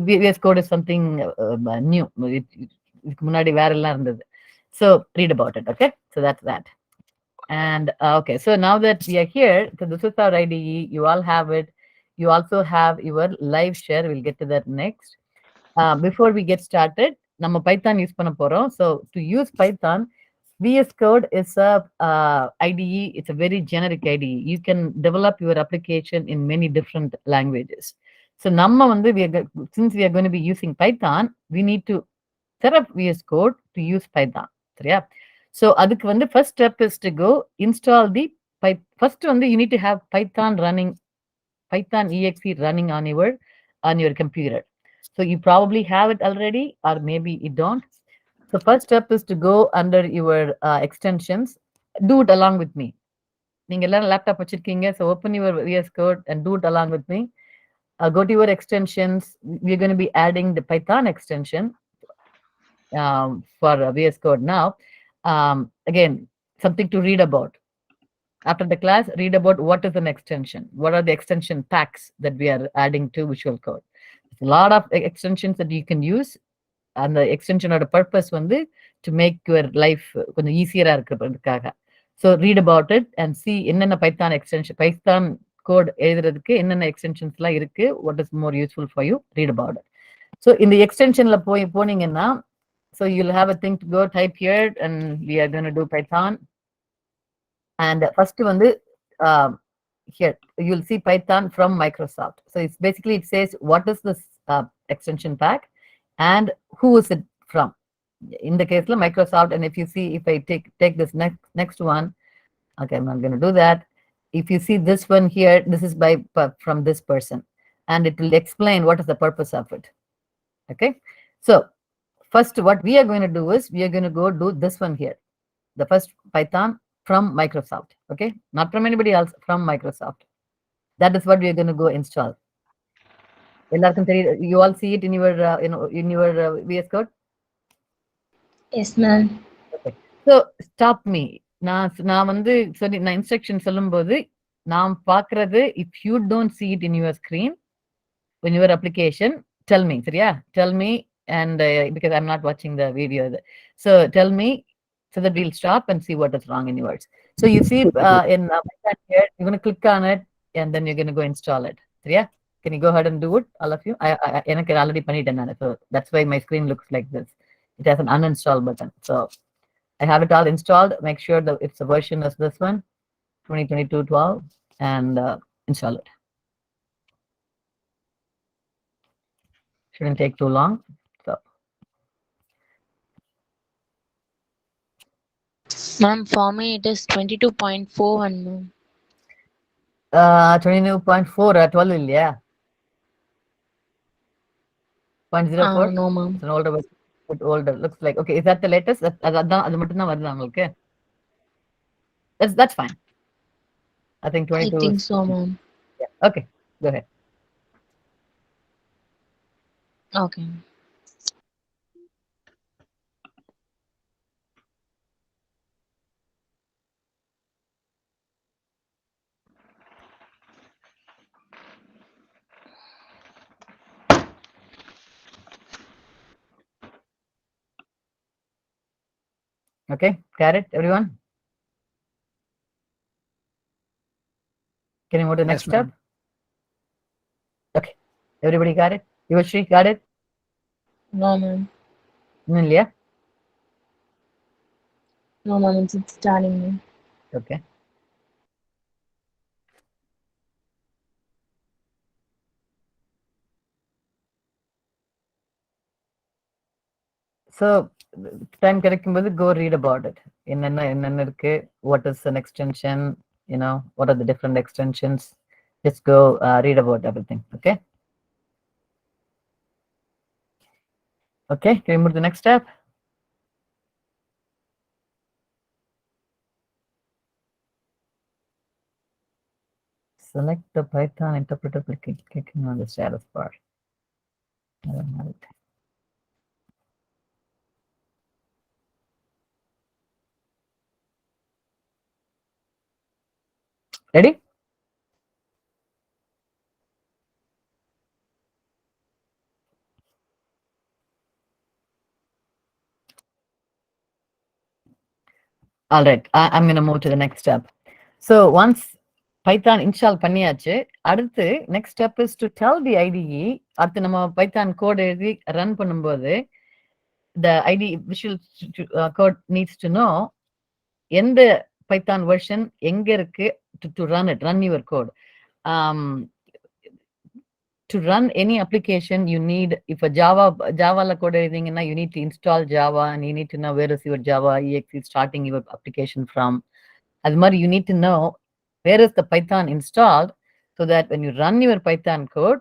VS Code is something new. இதுக்கு முன்னாடி வேற எல்லாம் இருந்தது. So read about it. Okay, so that's that. And okay, so now that we are here, so this is our IDE. You all have it. You also have your live share. We'll get to that next. Before we get started, நம்ம Python use பண்ண போறோம். So to use Python, VS Code is a IDE. It's a very generic IDE. You can develop your application in many different languages. So நம்ம வந்து since we are going to be using Python, we need to set up VS Code to use Python. சரியா? So அதுக்கு வந்து first step is to go install the first வந்து you need to have Python exe running on your computer. So you probably have it already, or maybe you don't. So first step is to go under your extensions. Do it along with me. நீங்க எல்லாரும் laptop வச்சிருக்கீங்க. So open your VS Code and do it along with me. Go to your extensions. We're going to be adding the Python extension for VS Code now. Again, something to read about. After the class, read about what is an extension. What are the extension packs that we are adding to Visual Code? There's a lot of extensions that you can use. And the extension or the purpose வந்து to make your life கொஞ்சம் ஈஸியரா இருக்கிறதுக்காக. So read about it and see என்னென்ன Python extension, Python code எழுதுறதுக்கு என்னென்ன extensionsலாம் இருக்கு, what is more useful for you, read about it. So in the extensionல போனீங்கன்னா, so you'll have a thing to go type here and we are going to do Python. And first வந்து here you'll see Python from Microsoft. So it's basically it says what is this extension pack and who is it from. In the case of Microsoft, and if you see, if I take this next one, okay, I'm not going to do that. If you see this one here, this is from this person, and it will explain what is the purpose of it. Okay, so first what we are going to do is we are going to go do this one here, the first Python from Microsoft. Okay, not from anybody else, from Microsoft. That is what we are going to go install. You all see it in your in your VS Code. Yes, ma'am. Okay. So stop me. நான் வந்து சொல்லி நான் instruction சொல்லும்போது நான் பார்க்கறது, if you don't see it in your screen in your application, tell me. சரியா? Tell me, and because I'm not watching the video. So tell me so that we'll stop and see what is wrong in yours. So you see in here, you're going to click on it and then you're going to go install it. சரியா? Can you go ahead and do it, all of you? எனக்கு already பண்ணிட்டேன் நான். So that's why my screen looks like this. It has an uninstall button. So I have it all installed. Make sure that it's the version is this one, 2022-12, and install it. Shouldn't take too long. So, Ma'am, for me it is 22.41, ma'am. 22.4 12 இல்லையா? 0.04? No, ma'am. It's an older version. Bit older. Looks like. Okay, is that the latest? அது மட்டும் தான் வருதா உங்களுக்கு? That's fine. I think 22. I think so, ma'am. Yeah. Okay, go ahead. Okay. Okay, got it, everyone? Can you move to the next step? Okay, everybody got it? Yuvashri got it? No, ma'am. இல்லையா? No, ma'am. It's starting me. Okay. So time கிடைக்கும்போது go read about it. என்னென்ன இருக்கு, what is an extension, what are the different extensions. Just go read about everything. Okay. Okay, can we move to the next step? Select the Python interpreter by clicking on the status bar. I don't have it. Ready? All right, I'm going to move to the next step. So once Python install பண்ணியாச்சு, அடுத்து next step is to tell the IDE, அடுத்து நம்ம Python code எழுதி run பண்ணும்போது, the IDE Visual Code needs to know எந்த Python version எங்க இருக்கு to run your code. Um, to run any application, you need, if a Java code எழுதிங்கன்னா, you need to install Java and you need to know where is your Java exe starting your application from. As much you need to know where is the Python installed so that when you run your Python code,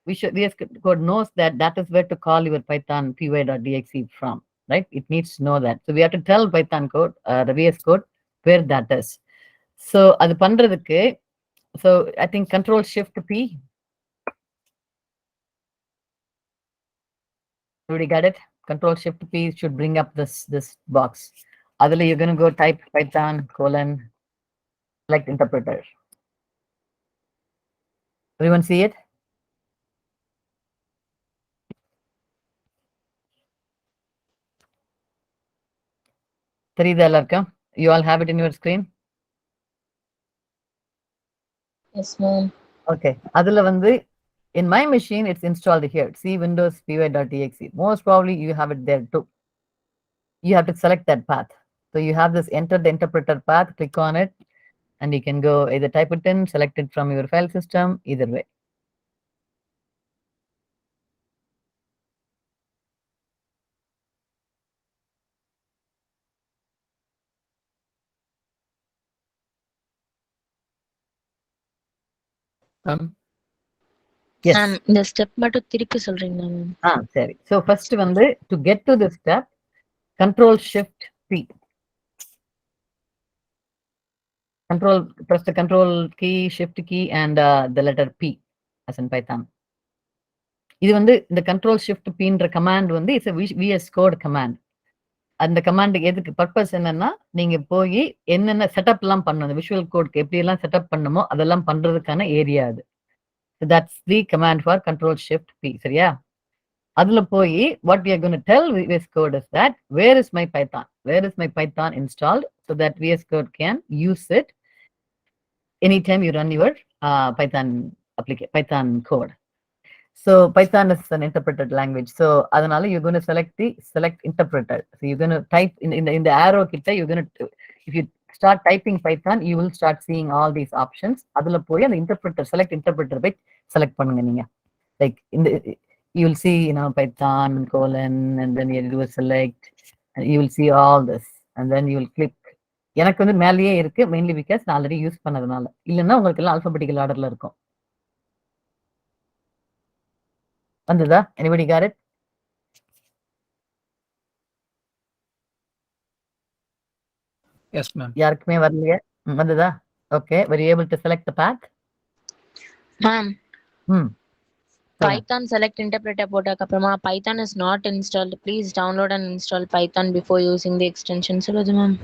VS Code knows that that is where to call your Python py.exe from, right? It needs to know that. So we have to tell Python code, the VS Code, where that is. So அது பண்றதுக்கு, so I think Control Shift P. Everybody got it? Control Shift P should bring up this box. Adela, you're going to go type Python : select interpreter. Everyone see it? தெரியுதா எல்லாருக்கும்? You all have it in your screen? Yes, ma'am. Okay. அதுல வந்து, in my machine, it's installed here. See Windows py.exe. Most probably you have it there too. You have to select that path. So you have this enter the interpreter path, click on it, and you can go either type it in, select it from your file system, either way. Yes. Ma'am, இந்த step மட்டும் திருப்பி சொல்றீங்களா ma'am? சரி. So first வந்து, to get to this step, Control Shift P. Press the Control key, Shift key, and the letter P, as in Python. இது வந்து இந்த Control Shift Pன்ற command வந்து இட்ஸ் VS Code கமாண்ட். அந்த command எதுக்கு purpose என்னன்னா, நீங்க போய் என்னென்ன செட்டப் எல்லாம் பண்ணணும், விஷுவல் கோட்க்கு எப்படி எல்லாம் செட்டப் பண்ணுமோ அதெல்லாம் பண்றதுக்கான ஏரியா அது. That's the command for Control Shift P. சரியா? அதுல போய் what we are going to tell VS Code is that where is my Python installed, so that VS Code can use it anytime you run your Python code. So Python is an interpreted language. So adanal you're going to select interpreter. So you're going to type in the arrow kitta, you're going to, if you start typing Python, you will start seeing all these options. Adula poi and interpreter, select interpreter bit select pannunga neenga. Like in the, you will see, Python : and then you do a select, and you will see all this, and then you will click. எனக்கு வந்து மேலேயே இருக்கு, mainly because நான் already use பண்ணதுனால. இல்லைன்னா உங்களுக்கு எல்லாம் alphabetical orderல இருக்கும். வந்ததா? Anybody got it? Yes, ma'am. யாருக்குமே வரலையே? வந்ததா? Okay. Were you able to select the path? Ma'am, சொல்லுங்க. Python select interpreter போட்டதுக்கு அப்புறமா Python is not installed. Please download and install Python before using the extension. சொல்லுது ma'am.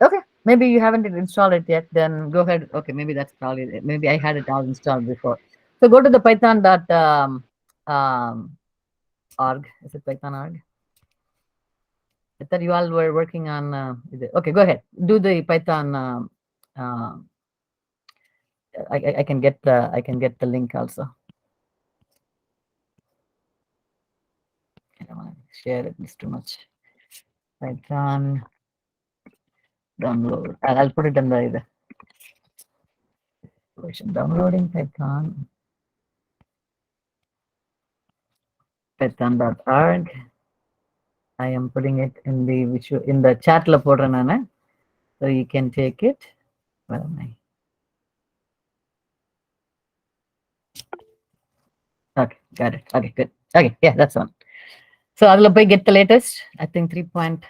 Okay. Maybe you haven't installed it yet. Then go ahead. Okay. Maybe that's probably it. Maybe I had it all installed before. So go to the python.org. Is it python.org? I thought you all were working on. Okay. Go ahead. Do the Python. I can get the link also. I don't want to share it. It's too much. Python download. I'll put it in the version. Downloading Python. Python.org. I am putting it in the chat la podren nanu, so you can take it. Where am I? Okay, got it. Okay, good. Okay, yeah, that's one. So adula poi get the latest, I think 3.10.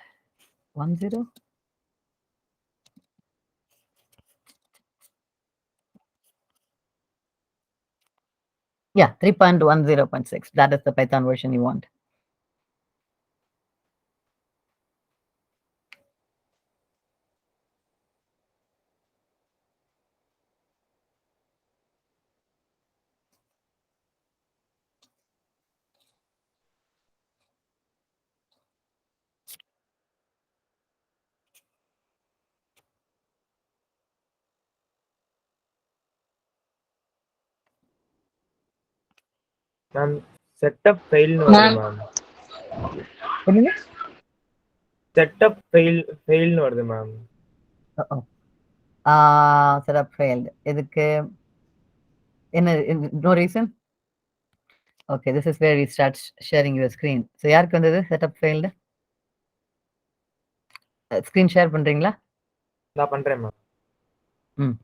Yeah, 3.10.6. That is the Python version you want. Ma'am setup ஃபெயில்னு வருது Ma'am. Ma'am. என்னங்க? Setup ஃபெயில்னு வருது ma'am. Setup failed. எதுக்கு? என்ன? No reason? Okay, this is where we start sharing your screen. So யாருக்கு வந்தது setup failed? Screen share பண்றீங்களா? நான் பண்றேன் மேம். ம்.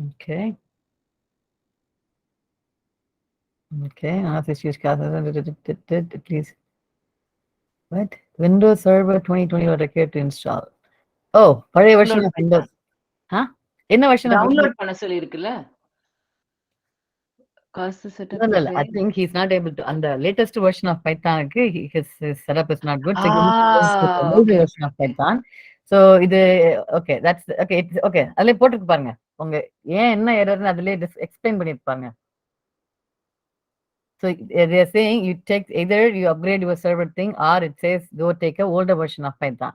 Okay. Okay. This use please. What? Windows Server 2020 are required to install. Oh, பழைய version Download of Windows. Huh? என்ன version of Windows? Download பண்ண சொல்லி இருக்குல்ல cost No, setup no, no. I think he's not able to. And the latest version of Python, his setup is not good. So he needs to the older okay. version of Python. So இது okay, that's okay. It's okay. அதிலே போட்டுருக்கு பாருங்க. உங்க ஏன் என்ன எரர்னு அதிலே explain பண்ணிருப்பாங்க. So they are saying you take either you upgrade your server thing or it says go take a older version of Python.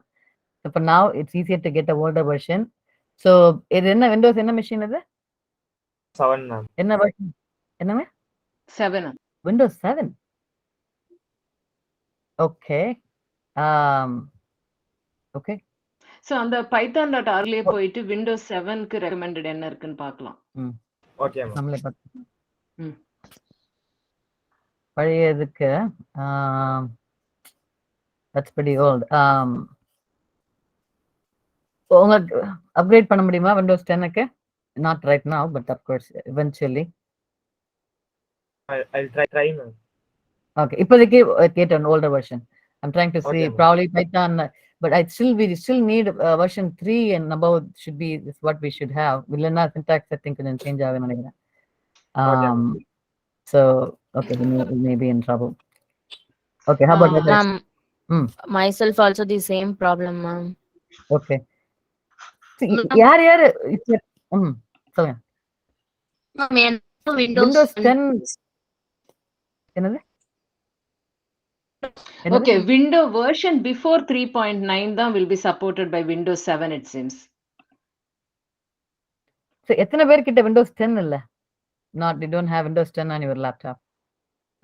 So for now it's easier to get a older version. So இது என்ன Windows என்ன machine இது? 7 ma'am. என்ன version? என்னங்க? 7 Windows 7. Okay. Okay. So அந்த python.org-லயே போயிட்டு Windows 7க்கு recommended என்ன இருக்குன்னு பார்க்கலாம். Okay ma'am. நம்மளே பார்த்து. ம். பழையதுக்கு that's pretty old. உங்களுக்கு அப்கிரேட் பண்ண முடியுமா Windows 10க்கு? Not right now, but of course eventually. I'll try ma'am. Okay, இப்போதைக்கு get an older version. I'm trying to see Okay, ma'am. probably Python, but we still need version 3 and above should be is what we should have. இல்லைன்னா syntax setting கொஞ்சம் change ஆகும்னு நினைக்கிறேன். Okay, ma'am. So okay, we may be in trouble. Okay, how about others? Myself also the same problem, ma'am. Okay. யார் சொல்லுங்க. Windows 10 என்னது? Okay, window version before 3.9 தான் will be supported by Windows 7 it seems. So எத்தனை பேர் கிட்ட Windows 10 இல்ல? You don't have Windows 10 on your laptop.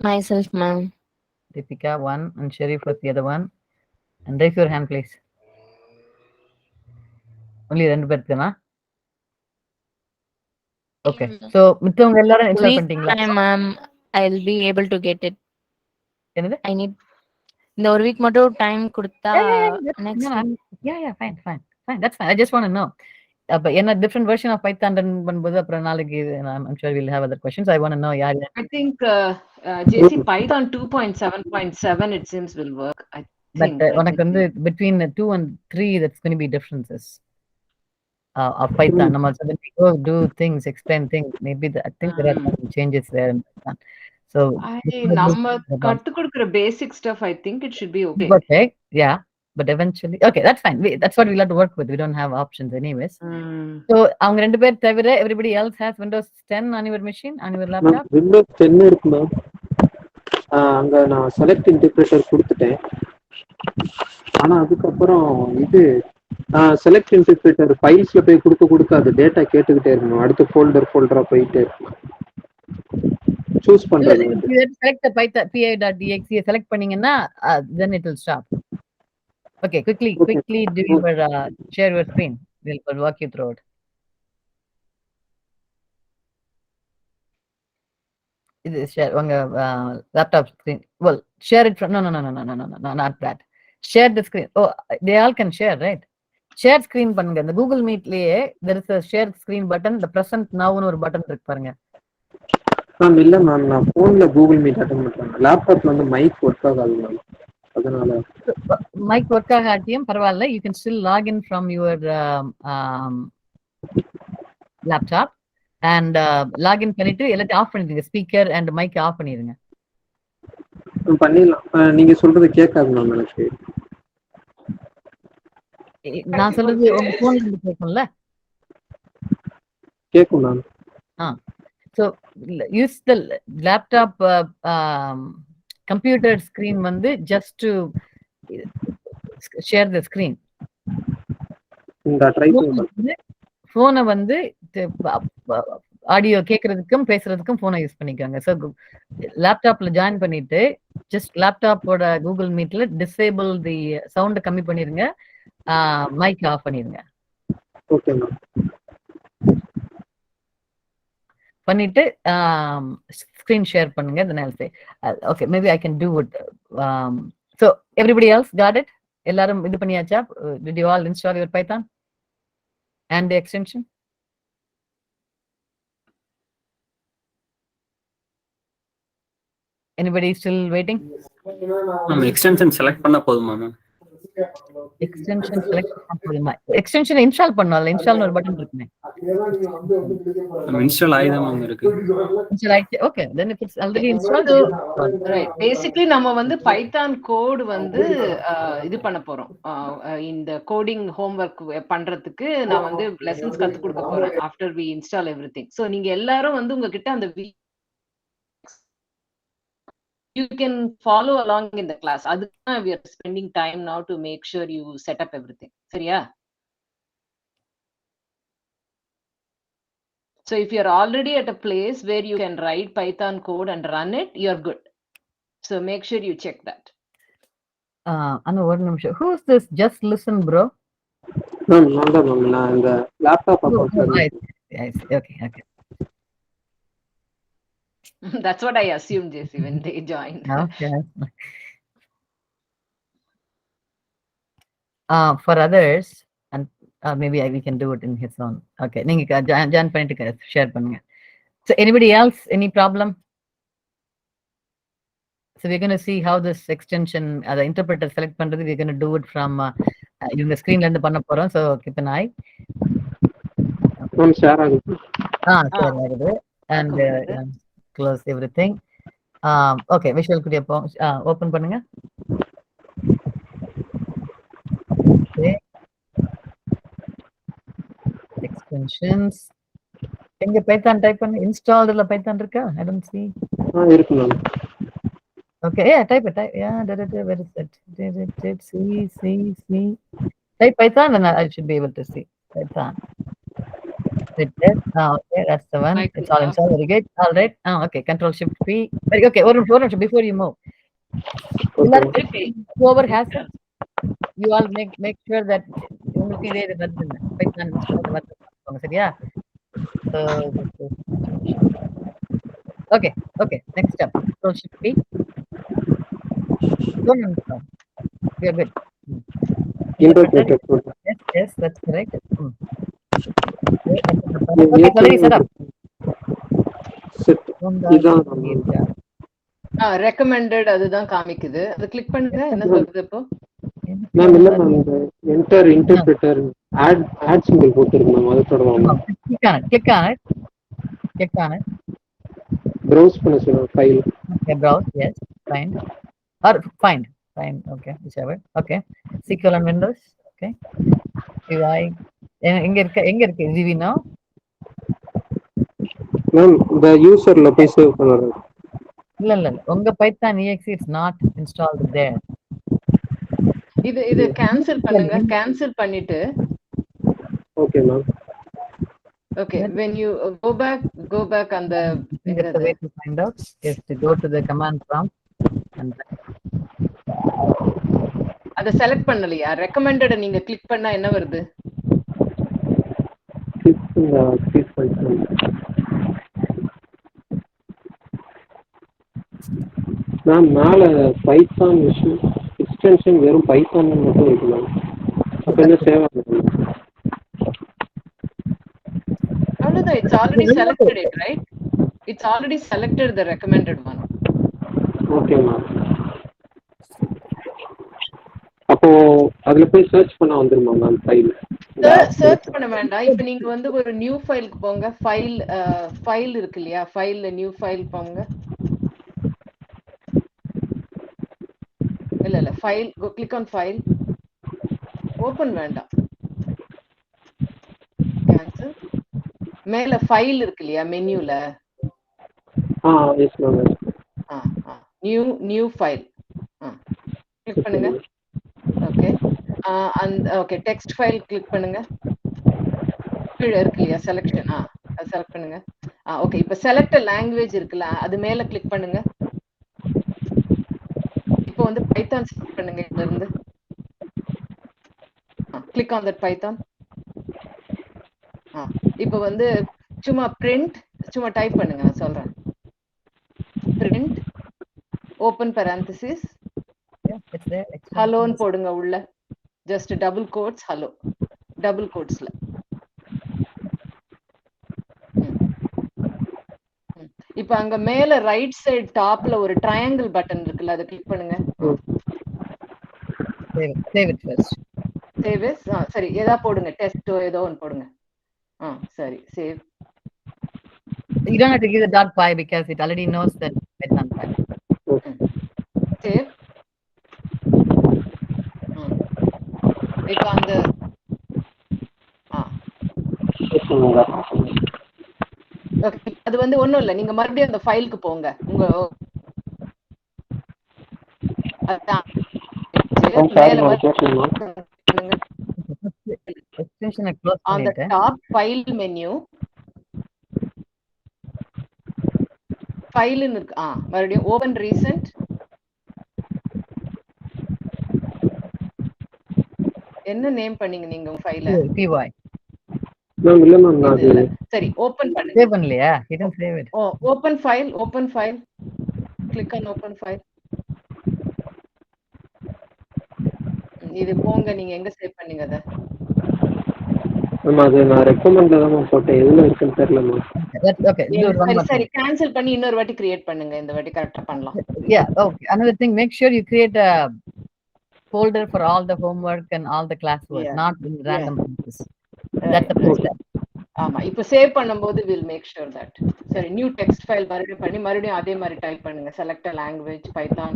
Myself, ma'am. Deepika one and Sharif was the other one. And raise your hand please. Only ரெண்டு பேர் தானா? Okay. So மித்தவங்க எல்லாரும் install பண்ணிட்டீங்களா? Ma'am, I'll be able to get it. என்னது? I need இந்த ஒரு week மட்டும் time கொடுத்தா next fine. That's fine. I just want to know. But என்ன different version of Python run பண்ணும்போது அப்புறம் நாளைக்கு I'm sure we'll have other questions. I want to know யார் I think JC Python 2.7.7 it seems will work. I think. But உனக்கு வந்து between 2 and 3 that's going to be differences. Of Python. நம்ம when we go do things, explain things, maybe I think there are some changes there in Python. So நம்ம கத்து கொடுக்கிற basic stuff I think it should be okay. Okay, yeah, but eventually okay, that's fine. That's what we'll have to work with. We don't have options anyways. So அவங்க ரெண்டு பேர் தவிர everybody else has Windows 10 on your machine, on your laptop? Windows 10 இருக்கு ma'am. அங்க நான் select interpreter கொடுத்துட்டேன். ஆனா அதுக்கப்புறம் இது செலக்ட் இன்டர்பிரேட்டர் ஃபைல்ஸ்ல போய் கொடுக்க அது டேட்டா கேட்டுக்கிட்டே இருக்கணும். அடுத்த ஃபோல்டரா போயிட்டு சூஸ் பண்றது. You select the Python pi.exe select பண்ணீங்கன்னா then it will stop. Okay, quickly do your share your screen. We'll walk you through it. This is share உங்க laptop screen. Well, share it from no, not that. Share the screen. Oh, they all can share, right? Share screen பண்ணுங்க. இந்த Google Meetலயே there is a share screen button. The present now னு ஒரு button இருக்கு பாருங்க. Ma'am இல்ல ma'am, நான் போன்ல Google meet attend பண்றேன். லேப்டாப்ல வந்து மைக் ஒர்க் ஆகாது மேம். அதனால மைக் ஒர்க் ஆகாட்டியும் பரவாயில்ல. You can still log in from your laptop and log in பண்ணிட்டு எல்லாத்தையும் ஆஃப் பண்ணிடுங்க. ஸ்பீக்கர் and மைக் ஆஃப் பண்ணிடுங்க. பண்ணிடலாம். நீங்க சொல்றது கேட்காது மேம் எனக்கு. நான் சொல்றது உங்க போன்ல இருந்து கேட்கும்ல? கேட்கும் ma'am. So use the laptop computer screen வந்து just to share the screen. Try பண்ணி போனை வந்து ஆடியோ கேட்கறதுக்கும் பேசுறதுக்கும் போனை யூஸ் பண்ணிக்கோங்க. ஸோ லேப்டாப்ல ஜாயின் பண்ணிட்டு ஜஸ்ட் லேப்டாப்போட கூகுள் மீட்ல டிசேபிள் தி சவுண்டை கம்மி பண்ணிருங்க, மைக் ஆஃப் பண்ணிருங்க. Okay ma'am. பண்ணிட்டு ஸ்கிரீன் ஷேர் பண்ணுங்க. then I'll say okay maybe I can do it. So everybody else got it? எல்லாரும் இது பண்ணியாச்சா? Did you all install your Python and the extension? Anybody still waiting? Extension select பண்ணா போதுமா ma'am? Extension select பண்ணா போதுமா? extension install பண்ணல, இன்ஸ்டால்னு ஒரு button இருக்குமே. இன்ஸ்டால் ஆயிதான் மேம் இருக்கு. Install ஆயிடுச்சு. Okay, then if it's already installed, Right. Basically நம்ம வந்து பைத்தான் கோட் வந்து இது பண்ண போறோம். இந்த கோடிங் ஹோம்வொர்க் பண்றதுக்கு நான் வந்து லெசன்ஸ் கத்து கொடுக்க போறேன் after we install everything. So நீங்க எல்லாரும் வந்து உங்ககிட்ட அந்த you can follow along in the class. Adukku we are spending time now to make sure you set up everything. Seriya? So if you are already at a place where you can write Python code and run it, you're good. So make sure you check that. Anna one நிமிஷம். Who is this? Just listen bro. Ma'am நான் இந்த laptop account. Okay. That's what I assumed, JC, when they joined. Okay. For others, and maybe we can do it in his own. Okay, நீங்க join பண்ணிட்டு share பண்ணுங்க. So anybody else, any problem? So we're going to see how this extension, the interpreter select பண்றது, we're going to do it from இவங்க ஸ்கிரீன்ல இருந்து பண்ண போறோம். So keep an eye. Ma'am share ஆகுது. share ஆகுது. And close everything. Okay, Visual Studio open பண்ணுங்க. Okay. Extensions. எங்க Python டைப் பண்ணு. Installed Python இருக்கா? I don't see. இருக்கு ma'am. Okay, yeah, type it. Yeah, where is it? See. Type Python and I should be able to see Python. Okay, that's the one. It's all installed. Very good. All right. Okay. Control Shift P. Very okay. One before you move. Okay. Whoever has it, you all make sure that you will see the Python installed. Yeah. So okay. Next step. Control Shift P. Don't install. We are good. Interpreter. Yes, that's correct. Okay, already set up. Recommended அதுதான் காமிக்குது. அது click பண்ணுங்க. என்ன சொல்றது இப்போ? Ma'am இல்ல ma'am இந்த enter interpreter add simple போட்டுருக்கு மேம். அது தொடரலாம். Click on it. Browse பண்ண சொல்லுங்க file. Okay, browse. Yes, find. Or find. Okay, whichever. Okay. SQL and Windows. Okay. UI. எங்க இருக்கு GV now? மேம் the userல போய் சேவ் பண்ணனும். இல்ல உங்க Python exe is not installed there. இது கேன்சல் பண்ணுங்க. கேன்சல் பண்ணிட்டு okay ma'am. Okay, when you go back on the way to find out is to go to the command prompt and அத select பண்ணலையா? Recommended நீங்க click பண்ணா என்ன வருது? Ma'am மேல பைத்தான் எக்ஸ்டென்ஷன் வெறும் பைத்தான் மட்டும் இருக்கு மேம். அப்ப என்ன சேவ் ஆகுது? அவ்வளவுதான். It's already selected it, right? It's already selected the recommended one. Okay ma'am. அப்போ அதுல போய் சர்ச் பண்ண வந்துருமா மேம் ஃபைல்? சர்ச் பண்ண வேண்டாம். இப்போ நீங்க வந்து ஒரு நியூ ஃபைலுக்கு போங்க. ஃபைல் இருக்கு இல்லையா? ஃபைல்ல நியூ ஃபைல் போங்க. இல்ல file click on file. Open வேண்டாம். கேன்சல். மேல ஃபைல் இருக்கு இல்லையா மெனுல? Yes ma'am. New file click பண்ணுங்க. ஓகே, அந்த ஓகே டெக்ஸ்ட் ஃபைல் கிளிக் பண்ணுங்க. கீழே இருக்கு இல்லையா செலக்ஷன், அது செலக்ட் பண்ணுங்க. ஓகே, இப்போ செலக்ட் லாங்குவேஜ் இருக்குல்ல, அது மேல கிளிக் பண்ணுங்க. இப்போ வந்து பைத்தான் செலக்ட் பண்ணுங்க. இதுல இருந்து கிளிக் ஆன் தட் பைத்தான். இப்போ வந்து சும்மா பிரிண்ட் சும்மா டைப் பண்ணுங்க, நான் சொல்றேன். Print open parenthesis Yeah, it's there. ஹலோன்னு போடுங்க உள்ள. Just double quotes hello, double கோட்ஸ்ல. இப்போ அங்க மேல ரைட் சைடு டாப்ல ஒரு ட்ரையாங்கிள் பட்டன் இருக்குல்ல, அதை கிளிக் பண்ணுங்க. Save it first. Save as. சரி, ஏதா போடுங்க, டெஸ்டோ ஏதோ ஒன்று போடுங்க. சரி, save. You don't have to give the .py because it already knows that Python file. Save. இப்போ அந்த அது வந்து ஒண்ணும் இல்ல, நீங்க மறுபடியும் அந்த ஃபைலுக்கு போங்க. உங்க மேல Extension close on the பண்ணிட்டேன். top file menu file ன்னு இருக்கு. மறுபடியும் open recent. என்ன நேம் பண்ணீங்க நீங்க உங்க ஃபைல? py. மேம் இல்ல மேம் அது சரி, ஓபன் பண்ணுங்க. சேவ் பண்ணலையா? You didn't save it. Open file. Click on open file. இது போங்க, நீங்க எங்க சேவ் பண்ணீங்க அத? மேம் அது நான் ரெக்கமெண்ட்ல தான் போட்டேன், எதுல இருக்குன்னு தெரியல ma'am. That's okay. Do one more சரி, thing. கேன்சல் பண்ணி இன்னொரு வாட்டி கிரியேட் பண்ணுங்க. இந்த வாட்டி கரெக்ட்டா பண்ணலாம். Yeah, okay. Another thing, make sure you create a folder for all the homework and all the classwork, not in random places. That's the first step. ஆமா, இப்போ சேவ் பண்ணும்போது we'll make sure that. சரி, new text file மறுபடியும் பண்ணி மறுபடியும் அதே மாதிரி type பண்ணுங்க. Select a language Python.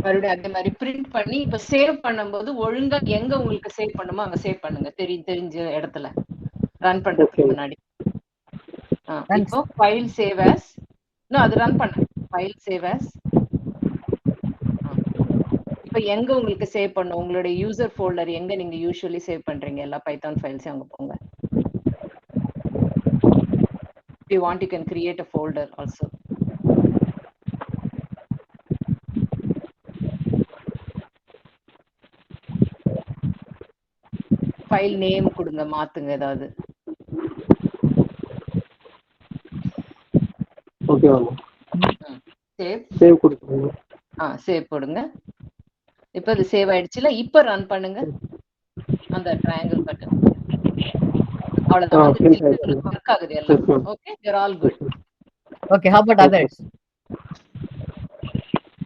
மறுபடியும் அதே மாதிரி பிரிண்ட் பண்ணி இப்ப சேவ் பண்ணும்போது ஒழுங்கா எங்க உங்களுக்கு சேவ் பண்ணுமோ அங்க சேவ் பண்ணுங்க. தெரிஞ்ச இடத்துல ரன் பண்றதுக்கு முன்னாடி. இப்போ ஃபைல் சேவ் ஆஸ். அது ரன் பண்ணு. File save as. இப்போ எங்க உங்களுக்கு சேவ் பண்ணும், உங்களுடைய யூசர் ஃபோல்டர் எங்க நீங்க யூசுவலி சேவ் பண்றீங்க எல்லா பைத்தான் ஃபைல்ஸையும் அங்க போங்க. If you want, you can create a folder also. File name கொடுங்க, மாத்துங்க ஏதாவது. ஓகே சேவ் கொடுங்க. சேவ் போடுங்க. இப்போ அது சேவ் ஆயிடுச்சுல. இப்போ ரன் பண்ணுங்க அந்த ட்ரையாங்கிள் பட்டன். அவ்வளவுதான், வர்க் ஆகுது எல்லாம். Okay, you are all good. Okay, how about others?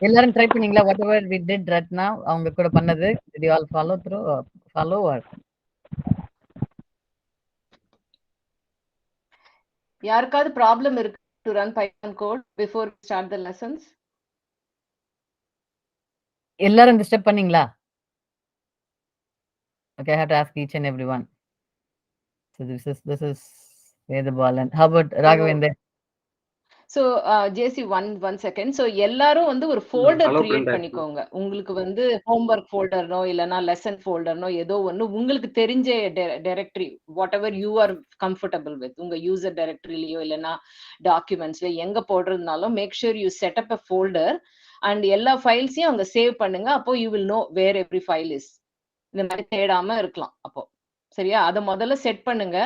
எல்லாரும் ட்ரை பண்ணீங்களா? whatever we did right now, அவங்க கூட பண்ணது, did you all follow or? யாருக்காவது ப்ராப்ளம் இருக்கு to run Python code before we start the lessons? எல்லாரும் இந்த ஸ்டெப் பண்ணீங்களா? Okay, I have to ask each and everyone. So this is where the ball and how about Raghavendra? So JC one second. So எல்லாரும் வந்து ஒரு folder create பண்ணிக்கோங்க. உங்களுக்கு வந்து homework ஃபோல்டர்னோ இல்லனா லெசன் ஃபோல்டர்னோ ஏதோ ஒன்னு உங்களுக்கு தெரிஞ்ச directory whatever you are comfortable with, உங்க யூசர் டைரக்டரிலயோ இல்லனா டாக்குமெண்ட்ஸ்ல எங்க போடுறதுனாலும் make sure you set up a folder and எல்லா ஃபைல்ஸையும் அங்க சேவ் பண்ணுங்க. அப்போ you will know where every file is. இந்த மாதிரி தேடாம இருக்கலாம். அப்போ சரியா, அத முதல்ல செட் பண்ணுங்க.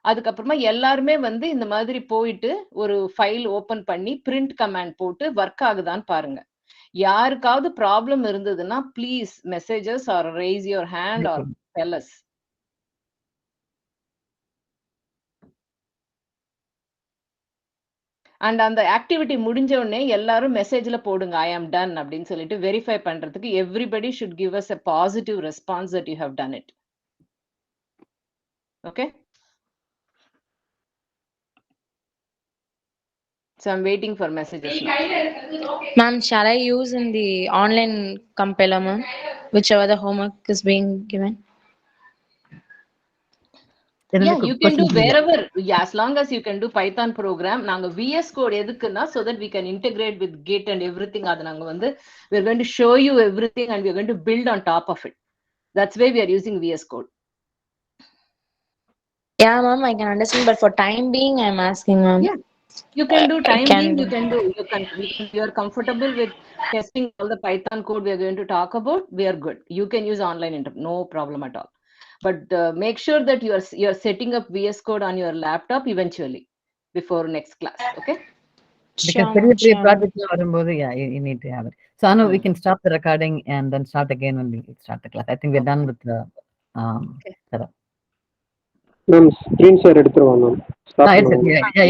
அதுக்கப்புறமா எல்லாருமே வந்து இந்த மாதிரி போயிட்டு ஒரு ஃபைல் ஓபன் பண்ணி பிரிண்ட் கமாண்ட் போட்டு ஒர்க் ஆகுதான்னு பாருங்க. யாருக்காவது ப்ராப்ளம் இருந்ததுன்னா please messages R race your hand R tell us. And அந்த ஆக்டிவிட்டி முடிஞ்ச உடனே எல்லாரும் மெசேஜ்ல போடுங்க ஐ ஆம் டன் அப்படின்னு சொல்லிட்டு வெரிஃபை பண்றதுக்கு everybody should give us a positive response that you have done it. Okay. So I'm waiting for messages now. Ma'am, shall I use in the online compiler, ma'am, whichever the homework is being given? Yeah, you can do wherever, as long as you can do Python program. நாங்க VS Code எதுக்குன்னா so that we can integrate with Git and everything. அது நாங்க வந்து we're going to show you everything and we're going to build on top of it. That's why we are using VS Code. Yeah, ma'am, I can understand, but for time being, I'm asking, ma'am. Yeah, you can do I time can being, do. you can do, you are comfortable with testing all the Python code we are going to talk about, we are good. You can use online internet, no problem at all. But make sure that you are setting up VS Code on your laptop eventually before next class, okay? Because Sure, பெரிய ma'am, பெரிய sure, ma'am. projects வரும்போது, yeah, you need to have it. So Anu, we can stop the recording and then start again when we start the class. I think we're done with the setup. Ma'am screen share எடுத்துருவாங்க ma'am. Yeah, yeah,